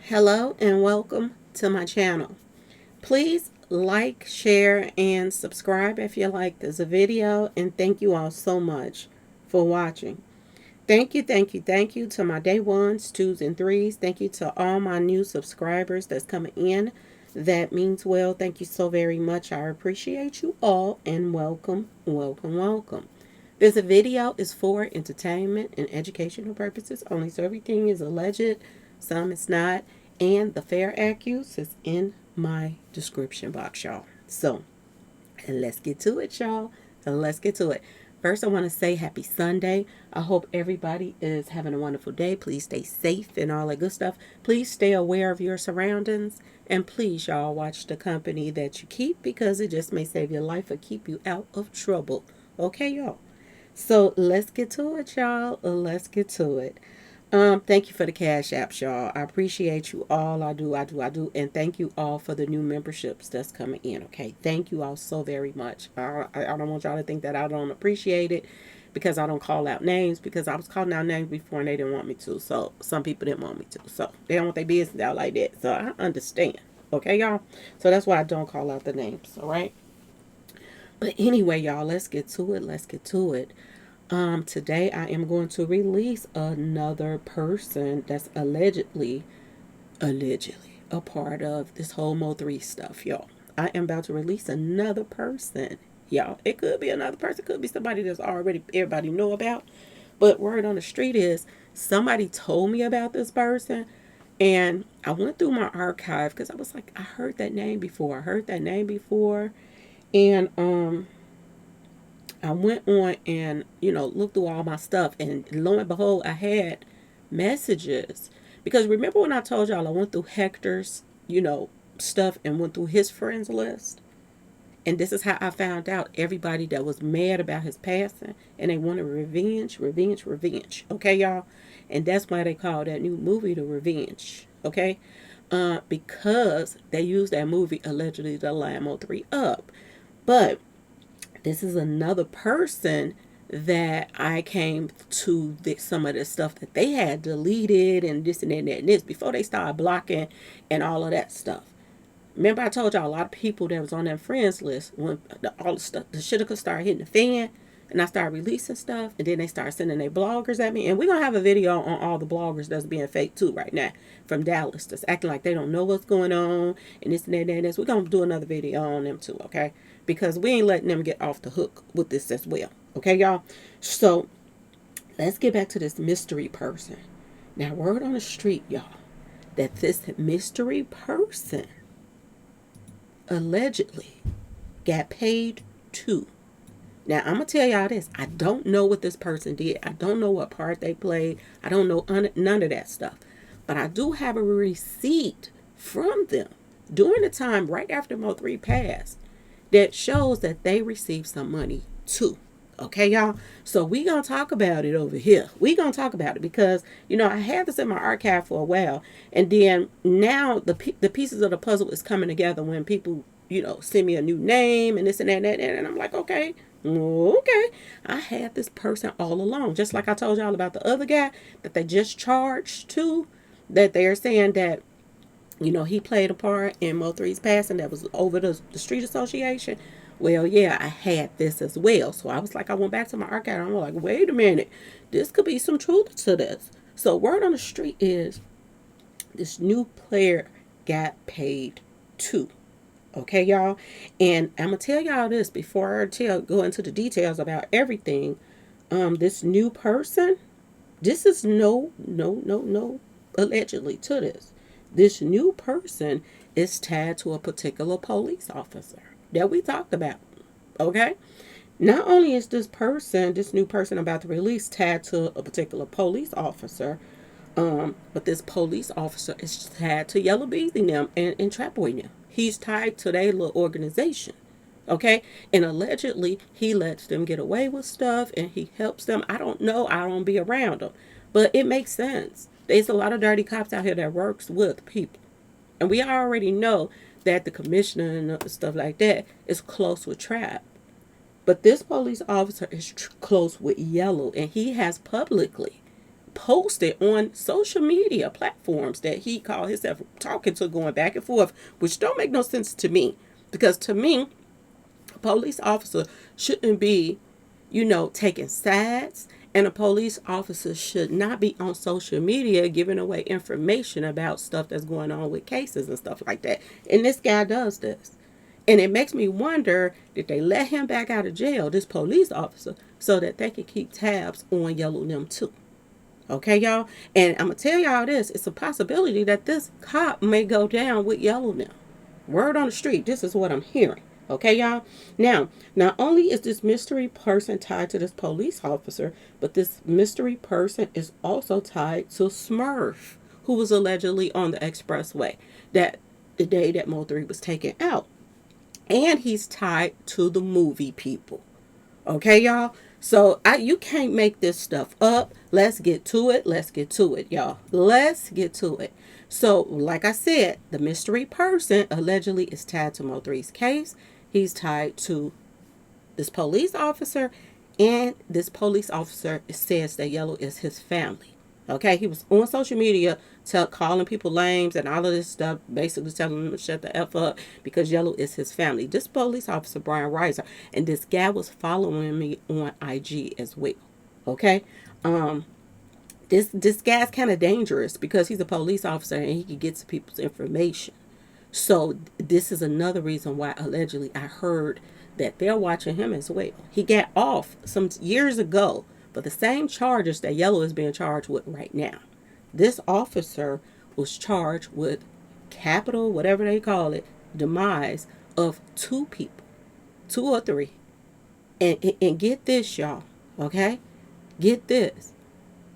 Hello and welcome to my channel. Please like, share, and subscribe if you like this video. And thank you all so much for watching. Thank you to my day ones, twos, and threes. Thank you to all my new subscribers that's coming in. That means well. Thank you so very much. I appreciate you all and welcome, welcome, welcome. This video is for entertainment and educational purposes only, so everything is alleged, some it's not, and the fair accuse is in my description box, y'all. So, let's get to it, y'all. Let's get to it. First, I want to say happy Sunday. I hope everybody is having a wonderful day. Please stay safe and all that good stuff. Please stay aware of your surroundings. And please, y'all, watch the company that you keep because it just may save your life or keep you out of trouble. Okay, y'all? So let's get to it, y'all. Let's get to it. Thank you for the cash apps, y'all. I appreciate you all. I do. And thank you all for the new memberships that's coming in. Okay. Thank you all so very much. I don't want y'all to think that I don't appreciate it because I don't call out names, because I was calling out names before and they didn't want me to. So some people didn't want me to. So they don't want their business out like that. So I understand. Okay, y'all. So that's why I don't call out the names. All right. But anyway, y'all, let's get to it. Let's get to it. Today I am going to release another person that's allegedly a part of this whole Mo3 stuff, y'all. I am about to release another person, y'all. It could be another person, could be somebody that's already everybody know about. But word on the street is somebody told me about this person, and I went through my archive because I was like, I heard that name before. And I went on and, looked through all my stuff, and lo and behold, I had messages. Because remember when I told y'all I went through Hector's, stuff and went through his friends list? And this is how I found out everybody that was mad about his passing and they wanted revenge. Okay, y'all? And that's why they call that new movie The Revenge. Okay? Because they used that movie allegedly to line Mo3 up. But this is another person that I came to some of the stuff that they had deleted and this and that and this before they started blocking and all of that stuff. Remember I told y'all a lot of people that was on that friends list when all the stuff, the shit could start hitting the fan, and I started releasing stuff, and then they started sending their bloggers at me. And we're going to have a video on all the bloggers that's being fake too right now from Dallas that's acting like they don't know what's going on and this and that and this. We're going to do another video on them too, okay? Because we ain't letting them get off the hook with this as well. Okay, y'all? So let's get back to this mystery person. Now, word on the street, y'all, that this mystery person allegedly got paid too. Now, I'm going to tell y'all this. I don't know what this person did. I don't know what part they played. I don't know none of that stuff. But I do have a receipt from them during the time right after Mo3 passed that shows that they received some money too. Okay, y'all? So we going to talk about it over here. We going to talk about it because, I had this in my archive for a while. And then now the pieces of the puzzle is coming together when people, send me a new name and this and that and that. And I'm like, okay, I had this person all along. Just like I told y'all about the other guy that they just charged to, that they're saying that, he played a part in Mo3's passing that was over the street association. Well, yeah, I had this as well. So I was like, I went back to my archive and I'm like, wait a minute. This could be some truth to this. So word on the street is this new player got paid too. Okay, y'all? And I'm going to tell y'all this before I go into the details about everything. This new person, this is no, allegedly to this. This new person is tied to a particular police officer that we talked about. Okay? Not only is this new person about to release, tied to a particular police officer, but this police officer is tied to Yella Beezy them and Trap Boy them. He's tied to their little organization. Okay? And allegedly, he lets them get away with stuff and he helps them. I don't know. I don't be around them. But it makes sense. There's a lot of dirty cops out here that works with people. And we already know that the commissioner and stuff like that is close with Trap. But this police officer is close with Yellow. And he has publicly posted on social media platforms that he called himself talking to, going back and forth, which don't make no sense to me. Because to me, a police officer shouldn't be, taking sides, and a police officer should not be on social media giving away information about stuff that's going on with cases and stuff like that. And this guy does this. And it makes me wonder, did they let him back out of jail, this police officer, so that they can keep tabs on Yellow them too? Okay, y'all? And I'm going to tell y'all this. It's a possibility that this cop may go down with Yellow now. Word on the street. This is what I'm hearing. Okay, y'all? Now, not only is this mystery person tied to this police officer, but this mystery person is also tied to Smurf, who was allegedly on the expressway that the day that Mo3 was taken out. And he's tied to the movie people. Okay, y'all? So you can't make this stuff up. Let's get to it. Let's get to it, y'all. Let's get to it. So, like I said, the mystery person allegedly is tied to Mo3's case. He's tied to this police officer, and this police officer says that Yellow is his family. Okay, he was on social media calling people lames and all of this stuff, basically telling them to shut the F up because Yellow is his family. This police officer, Brian Reiser, and this guy was following me on IG as well. Okay, this guy's kind of dangerous because he's a police officer and he can get to people's information. So this is another reason why allegedly I heard that they're watching him as well. He got off some years ago, but the same charges that Yellow is being charged with right now. This officer was charged with capital, whatever they call it, demise of 2 people, 2 or 3. And get this, y'all, okay? Get this.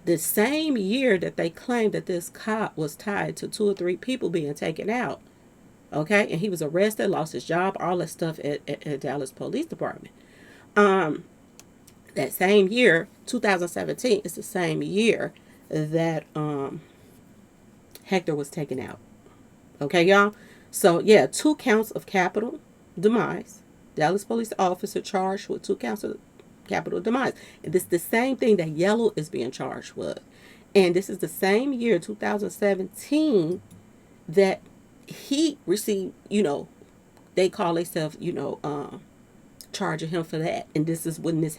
The same year that they claimed that this cop was tied to 2 or 3 people being taken out, okay? And he was arrested, lost his job, all that stuff at Dallas Police Department. That same year, 2017, is the same year that Hector was taken out. Okay, y'all? So, yeah, 2 counts of capital demise. Dallas police officer charged with 2 counts of capital demise. And this is the same thing that Yellow is being charged with. And this is the same year, 2017, that he received, they call themselves, charging him for that. And this is when this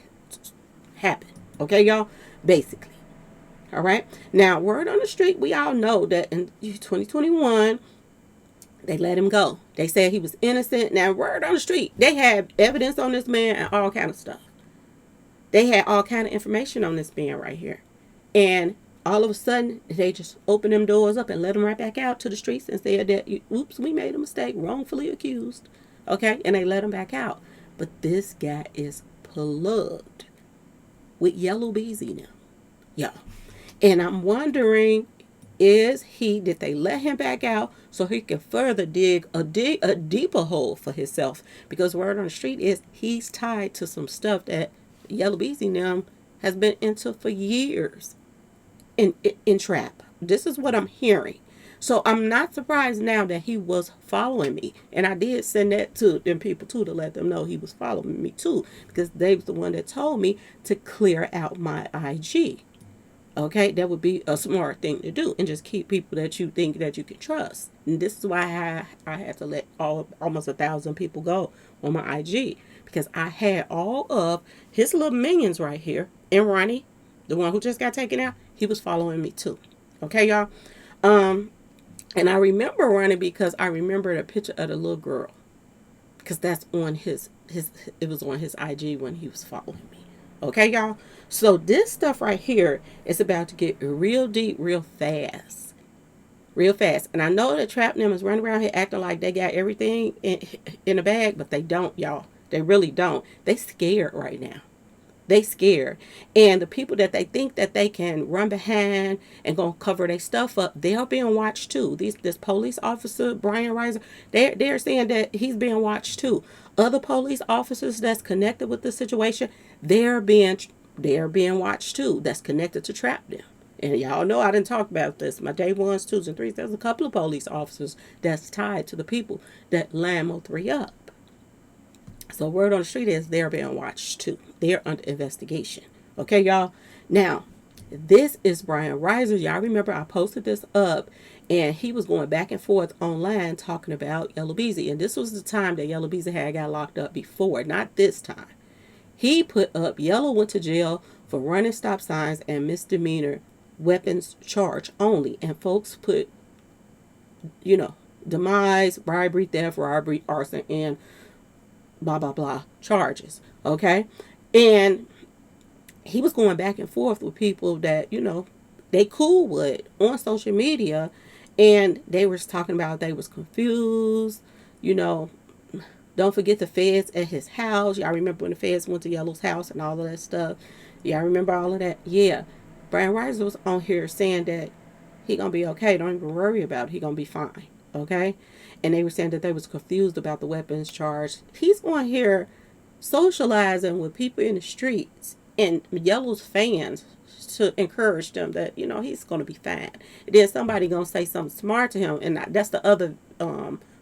happened. Okay, y'all? Basically. All right. Now, word on the street, we all know that in 2021, they let him go. They said he was innocent. Now, word on the street, they had evidence on this man and all kind of stuff. They had all kind of information on this man right here. And all of a sudden, they just opened them doors up and let him right back out to the streets and said that, oops, we made a mistake, wrongfully accused. Okay. And they let him back out. But this guy is plugged with Yellow Beezy now. Yeah. And I'm wondering, did they let him back out so he can further dig a deeper hole for himself? Because word on the street is he's tied to some stuff that Yellow Beezy now has been into for years in trap. This is what I'm hearing. So I'm not surprised now that he was following me. And I did send that to them people too to let them know he was following me too. Because they was the one that told me to clear out my IG. Okay, that would be a smart thing to do, and just keep people that you think that you can trust. And this is why I had to let almost 1,000 people go on my IG, because I had all of his little minions right here. And Ronnie, the one who just got taken out, he was following me too. Okay, y'all. And I remember Ronnie because I remember the picture of the little girl, because that's on his it was on his IG when he was following me. Okay, y'all? So this stuff right here is about to get real deep real fast. Real fast. And I know that trap them is running around here acting like they got everything in the bag, but they don't, y'all. They really don't. They scared right now. They scared. And the people that they think that they can run behind and gonna cover their stuff up, they're being watched too. This police officer, Brian Reiser, they're saying that he's being watched too. Other police officers that's connected with the situation, they're being watched too. That's connected to trap them. And y'all know I didn't talk about this. My day 1s, 2s, and 3s. There's a couple of police officers that's tied to the people that line Mo3 up. So word on the street is they're being watched too. They're under investigation. Okay, y'all? Now, This is Brian Reiser. Y'all remember I posted this up, and he was going back and forth online talking about Yella Beezy. And this was the time that Yella Beezy had got locked up before, not this time. He put up Yella went to jail for running stop signs and misdemeanor weapons charge only. And folks put, you know, demise, bribery, theft, robbery, arson, and blah, blah, blah charges. Okay? And he was going back and forth with people that, you know, they cool with on social media, and they was talking about they was confused, you know. Don't forget the feds at his house. Y'all remember when the feds went to Yellow's house and all of that stuff? Y'all remember all of that? Yeah. Brian Reiser was on here saying that he gonna be okay. Don't even worry about it. He gonna be fine. Okay? And they were saying that they was confused about the weapons charge. He's on here socializing with people in the streets and Yellow's fans to encourage them that, you know, he's gonna be fine. And then somebody gonna say something smart to him, and that's the other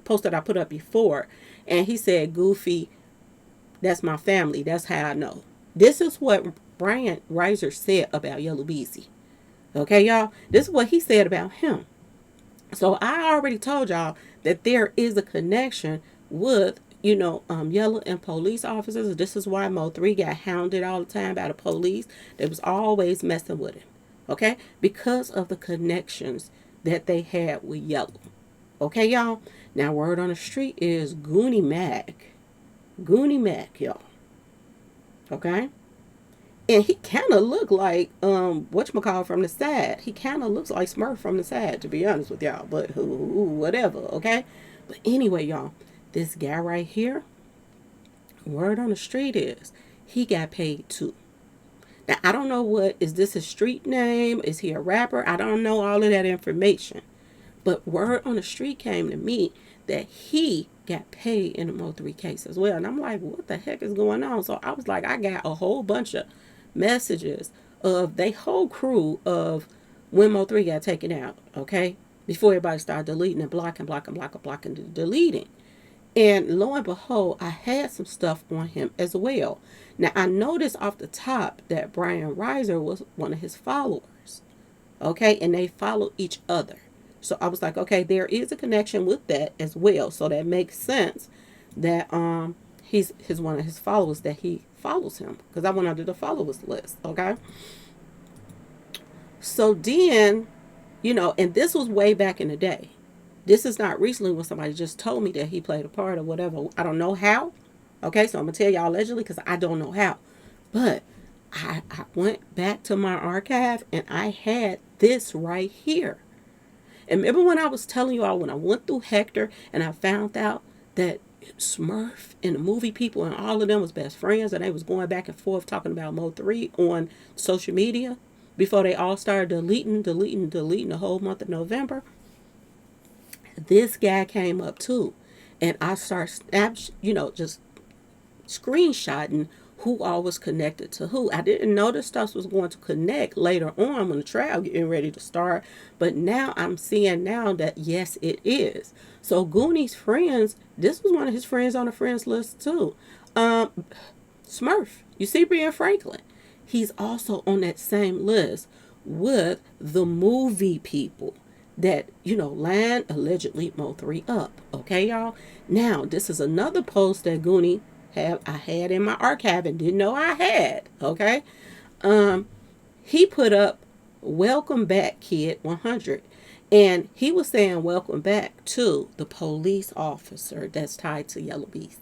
post that I put up before. And he said, Goofy, that's my family. That's how I know. This is what Brian Reiser said about Yella Beezy. Okay, y'all? This is what he said about him. So I already told y'all that there is a connection with, you know, Yella and police officers. This is why Mo3 got hounded all the time by the police. They was always messing with him. Okay? Because of the connections that they had with Yella. Okay, y'all? Now, word on the street is Goonie Mac. Goonie Mac, y'all. Okay? And he kind of looked like, whatchamacallit from the side. He kind of looks like Smurf from the side, to be honest with y'all. But whatever, okay? But anyway, y'all, this guy right here, word on the street is, he got paid too. Now, I don't know is this his street name? Is he a rapper? I don't know all of that information. But word on the street came to me that he got paid in the Mo3 case as well. And I'm like, what the heck is going on? So I was like, I got a whole bunch of messages of they whole crew of when Mo3 got taken out, okay? Before everybody started deleting and blocking, deleting. And lo and behold, I had some stuff on him as well. Now, I noticed off the top that Brian Reiser was one of his followers, okay? And they follow each other. So I was like, okay, there is a connection with that as well. So that makes sense that he's one of his followers, that he follows him, because I went under the followers list, okay? So then, you know, and this was way back in the day. This is not recently when somebody just told me that he played a part or whatever. I don't know how. Okay, so I'm going to tell y'all allegedly because I don't know how. But I went back to my archive and I had this right here. And remember when I was telling you all when I went through Hector and I found out that Smurf and the movie people and all of them was best friends and they was going back and forth talking about Mo3 on social media before they all started deleting the whole month of November. This guy came up too. And I started, just screenshotting who all was connected to who. I didn't know this stuff was going to connect later on when the trial getting ready to start. But now I'm seeing now that, yes, it is. So Goonie's friends, this was one of his friends on the friends list too. Smurf, you see Brian Franklin. He's also on that same list with the movie people that, line allegedly Mo3 up. Okay, y'all? Now, this is another post that Goonie I had in my archive and didn't know I had. Okay. He put up welcome back kid 100, and he was saying welcome back to the police officer that's tied to Yella Beezy,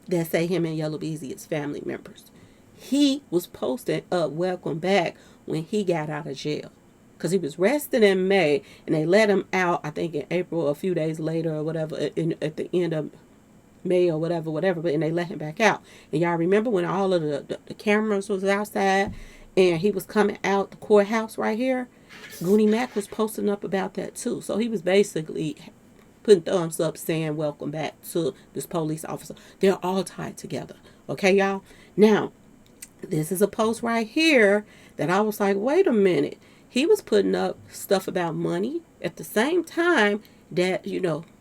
that say him and Yella Beezy is family members. He was posting up welcome back when he got out of jail, because he was arrested in May and they let him out, I think in April, a few days later or whatever, at the end of May or whatever, but and they let him back out. And y'all remember when all of the cameras was outside and he was coming out the courthouse right here? Goonie Mac was posting up about that too. So he was basically putting thumbs up saying welcome back to this police officer. They're all tied together. Okay, y'all? Now, this is a post right here that I was like, wait a minute. He was putting up stuff about money at the same time that,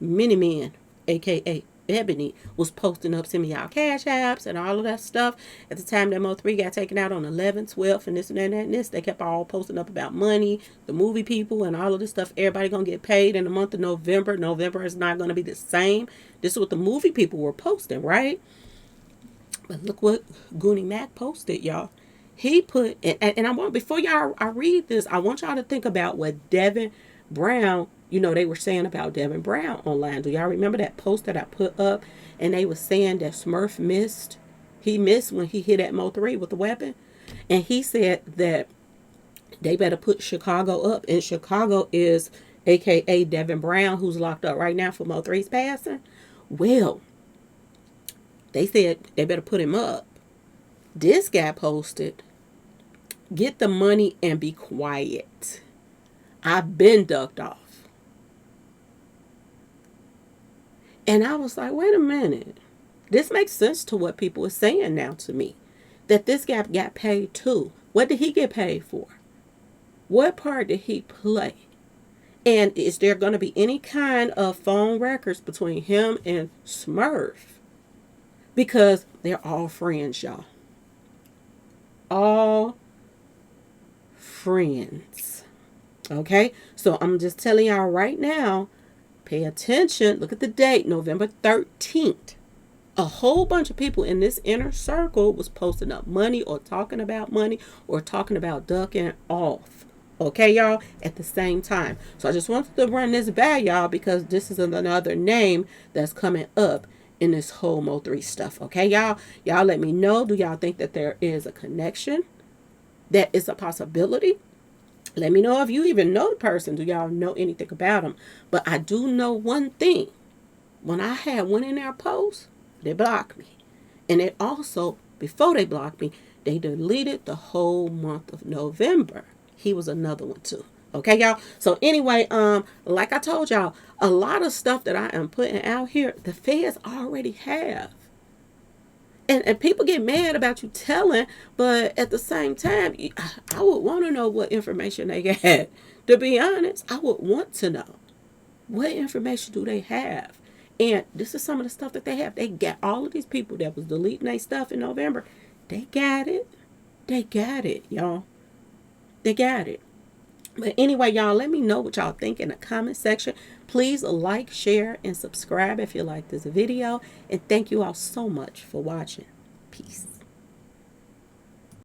Mini Men, a.k.a. Ebony was posting up, send me y'all cash apps and all of that stuff. At the time that Mo3 got taken out on 11, 12, and this and that and this, they kept all posting up about money, the movie people, and all of this stuff. Everybody gonna get paid in the month of November. November is not gonna be the same. This is what the movie people were posting, right? But look what Goonie Mac posted, y'all. He put, and I want, before y'all I read this, I want y'all to think about what Devin Brown, they were saying about Devin Brown online. Do y'all remember that post that I put up? And they was saying that Smurf missed. He missed when he hit at Mo3 with the weapon. And he said that they better put Chicago up. And Chicago is AKA Devin Brown, who's locked up right now for Mo3's passing. Well, they said they better put him up. This guy posted, get the money and be quiet. I've been ducked off. And I was like, wait a minute. This makes sense to what people are saying now to me. That this guy got paid too. What did he get paid for? What part did he play? And is there going to be any kind of phone records between him and Smurf? Because they're all friends, y'all. All friends. Okay? So I'm just telling y'all right now, pay attention. Look at the date, November 13th. A whole bunch of people in this inner circle was posting up money or talking about money or talking about ducking off. Okay, y'all? At the same time. So I just wanted to run this by y'all because this is another name that's coming up in this whole Mo3 stuff. Okay, y'all? Y'all let me know. Do y'all think that there is a connection? That is a possibility? Let me know if you even know the person. Do y'all know anything about them? But I do know one thing. When I had one in their post, they blocked me. And it also, before they blocked me, they deleted the whole month of November. He was another one too. Okay, y'all? So anyway, like I told y'all, a lot of stuff that I am putting out here, the feds already have. And people get mad about you telling, but at the same time, I would want to know what information they had. To be honest, I would want to know. What information do they have? And this is some of the stuff that they have. They got all of these people that was deleting their stuff in November. They got it. They got it, y'all. They got it. But anyway, y'all, let me know what y'all think in the comment section. Please like, share, and subscribe if you like this video. And thank you all so much for watching. Peace.